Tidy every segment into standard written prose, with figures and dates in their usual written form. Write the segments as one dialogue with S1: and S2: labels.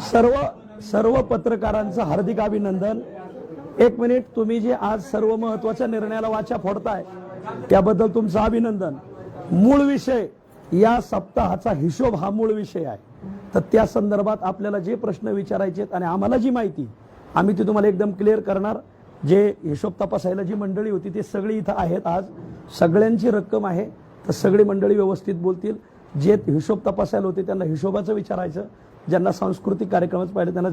S1: सर्व सर्व पत्रकारांचं हार्दिक अभिनंदन। एक मिनिट, तुम्ही जे आज सर्व महत्त्वाच्या निर्णयाला वाचा फोडताय त्याबद्दल तुमचं अभिनंदन। मूळ विषय या सप्ताहाचा हिशोब हा मूळ विषय आहे, तर त्या संदर्भात आपल्याला जे प्रश्न विचारायचे आणि आम्हाला जी माहिती आम्ही ती तुम्हाला एकदम क्लिअर करणार। जे हिशोब तपासायला जी मंडळी होती ते सगळी इथं आहेत, आज सगळ्यांची रक्कम आहे, तर सगळी मंडळी व्यवस्थित बोलतील। जे हिशोब तपासायला होते त्यांना हिशोबाचं विचारायचं, ज्यांना सांस्कृतिक कार्यक्रमच पाहिजे त्यांना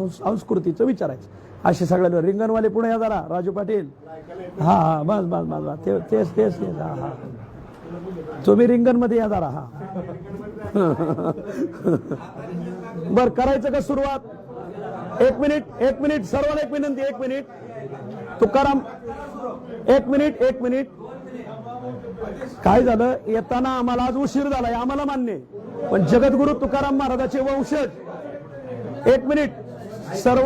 S1: संस्कृतीचं विचारायचं। असे सगळ्या रिंगणवाले पुढे या जरा, राजू पाटील, हा हा बस बस बस तेच तेच हा हा, तुम्ही रिंगणमध्ये या जरा, हा बर करायचं का सुरुवात? एक मिनिट सर्वांना एक विनंती, एक मिनिट तुकाराम, एक मिनिट काय झालं, येताना आम्हाला आज उशीर झालाय, आम्हाला मान्य, पण जगद्गुरु तुकाराम महाराजांचे वंशज, एक मिनिट सर्व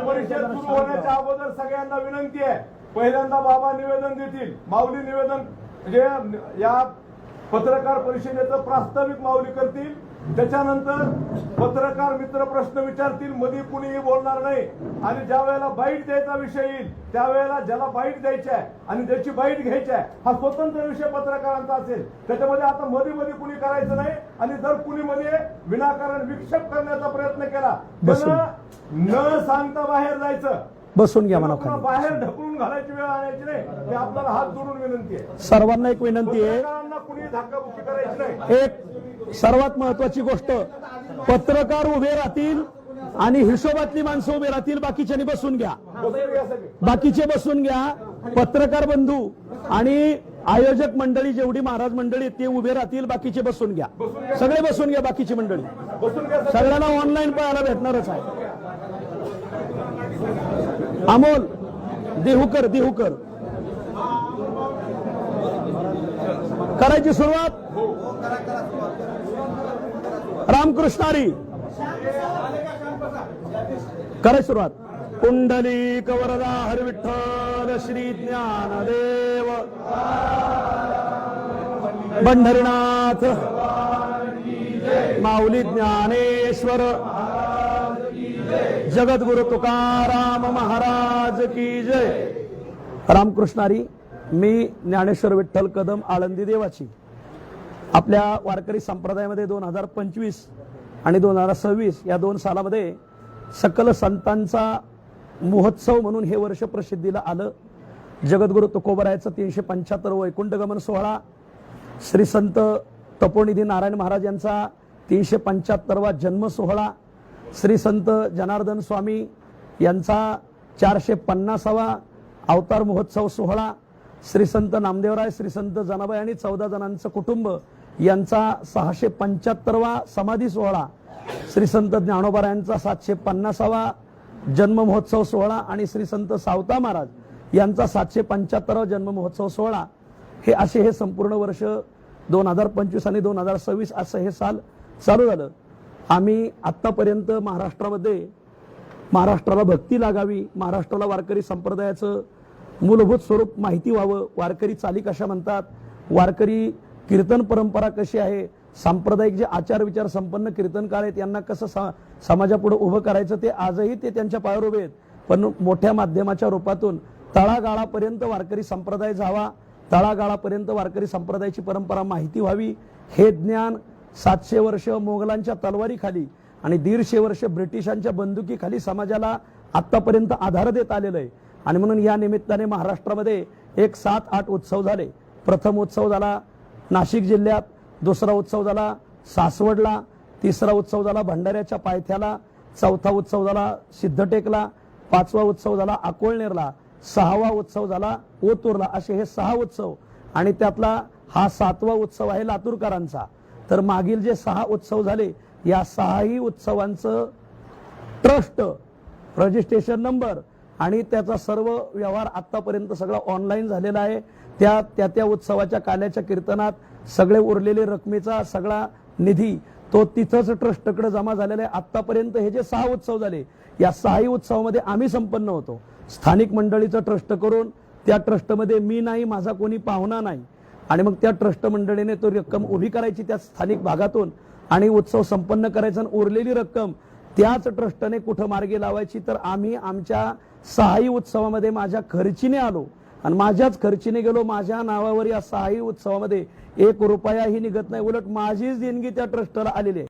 S2: परिषद सुरू होण्याच्या अगोदर सगळ्यांना विनंती आहे, पहिल्यांदा बाबा निवेदन देतील, माऊली निवेदन म्हणजे या पत्रकार परिषदेचं प्रास्ताविक माऊली करतील, त्याच्यानंतर पत्रकार मित्र प्रश्न विचारतील, मध्ये कुणीही बोलणार नाही, आणि ज्या वेळेला बाईट द्यायचा विषय येईल त्यावेळेला ज्याला बाईट द्यायची आहे आणि ज्याची बाईट घ्यायची आहे हा स्वतंत्र विषय पत्रकारांचा असेल, त्याच्यामध्ये आता मध्ये कुणी करायचं नाही, आणि जर कुणी मध्ये विनाकारण विक्षेप करण्याचा प्रयत्न केला न सांगता बाहेर जायचं,
S1: बसून घ्या म्हणा,
S2: बाहेर ढकलून घालायची वेळ आणायची नाही, हे आपल्याला हात जोडून विनंती आहे।
S1: सर्वांना एक विनंती आहे,
S2: कुणी धक्काबुक्की करायची नाही।
S1: एक सर्वात महत्वाची गोष्ट, पत्रकार उभे राहतील आणि हिशोबातली माणसं उभे राहतील, बाकीच्यांनी बसून घ्या, बाकीचे बसून घ्या, पत्रकार बंधू आणि आयोजक मंडळी जेवढी महाराज मंडळी ते उभे राहतील, बाकीचे बसून घ्या, सगळे बसून घ्या, बाकीची मंडळी सगळ्यांना ऑनलाईन पाहायला भेटणारच आहे। अमोल देहूकर करायची सुरुवात, रामकृष्णारी करायची सुरुवात। पुंडलिक वरदा हरी विठ्ठल श्री ज्ञानदेव पंढरीनाथ माऊली ज्ञानेश्वर जगद्गुरु तुकाराम महाराज की जय। रामकृष्णारी, मी ज्ञानेश्वर विठ्ठल कदम आळंदी देवाची आपल्या वारकरी संप्रदायामध्ये 2025 आणि 2026 या 2 सालामध्ये सकल संतांचा महोत्सव म्हणून हे वर्ष प्रसिद्धीला आलं। जगद्गुरु तुकोबरायाचं 375 वैकुंठगमन सोहळा, श्री संत तपोनिधी नारायण महाराज यांचा 375वा जन्म सोहळा, श्री संत जनार्दन स्वामी यांचा 450वा अवतार महोत्सव सोहळा, श्री संत नामदेवराय, श्री संत जनाबाई आणि 14 जणांचं कुटुंब यांचा 675वा समाधी सोहळा, श्री संत ज्ञानोबारायांचा 750वा जन्म महोत्सव सोहळा आणि श्री संत सावता महाराज यांचा 775वा जन्म महोत्सव सोहळा, हे असे हे संपूर्ण वर्ष 2025 आणि 2026 असं हे साल चालू झालं। आम्ही आतापर्यंत महाराष्ट्राला भक्ती लागावी, महाराष्ट्राला वारकरी संप्रदायाचं मूलभूत स्वरूप माहिती व्हावं, वारकरी चाली कशा म्हणतात, वारकरी कीर्तन परंपरा कशी आहे, सांप्रदायिक जे आचार विचार संपन्न कीर्तनकार आहेत यांना कसं समाजापुढे उभं करायचं, ते आजही ते त्यांच्या पायावर उभे आहेत, पण मोठ्या माध्यमाच्या रूपातून तळागाळापर्यंत वारकरी संप्रदाय जावा, तळागाळापर्यंत वारकरी संप्रदायाची परंपरा माहिती व्हावी, हे ज्ञान 700 वर्ष मोगलांच्या तलवारीखाली आणि 150 वर्ष ब्रिटिशांच्या बंदुकीखाली समाजाला आतापर्यंत आधार देत आलेलं आहे। आणि म्हणून या निमित्ताने महाराष्ट्रामध्ये एक 7-8 उत्सव झाले। प्रथम उत्सव झाला नाशिक जिल्ह्यात, दुसरा उत्सव झाला सासवडला, तिसरा उत्सव झाला भंडाऱ्याच्या पायथ्याला, चौथा उत्सव झाला सिद्धटेकला, 5वा उत्सव झाला अकोळनेरला, 6वा उत्सव झाला ओतूरला, असे हे 6 उत्सव, आणि त्यातला हा 7वा उत्सव आहे लातूरकरांचा। तर मागील जे 6 उत्सव झाले या 6ही उत्सवांचं ट्रस्ट, रजिस्ट्रेशन नंबर आणि त्याचा सर्व व्यवहार आतापर्यंत सगळा ऑनलाईन झालेला आहे। त्या उत्सवाच्या काल्याच्या कीर्तनात सगळे उरलेले रकमेचा सगळा निधी तो तिथंच ट्रस्टकडे जमा झालेला आहे। आतापर्यंत हे जे 6 उत्सव झाले या 6ही उत्सवामध्ये आम्ही संपन्न होतो, स्थानिक मंडळीचं ट्रस्ट करून त्या ट्रस्टमध्ये मी नाही, माझा कोणी पाहुणा नाही, आणि मग त्या ट्रस्ट मंडळीने तो रक्कम उभी करायची त्या स्थानिक भागातून आणि उत्सव संपन्न करायचा आणि उरलेली रक्कम त्याच ट्रस्टने कुठं मार्गी लावायची. तर आम्ही आमच्या सहाई उत्सवामध्ये माझ्या खर्चीने आलो आणि माझ्याच खर्चीने गेलो. माझ्या नावावर या सहाई उत्सवामध्ये 1 रुपयाही निघत नाही, उलट माझीच देणगी त्या ट्रस्टला आलेली आहे.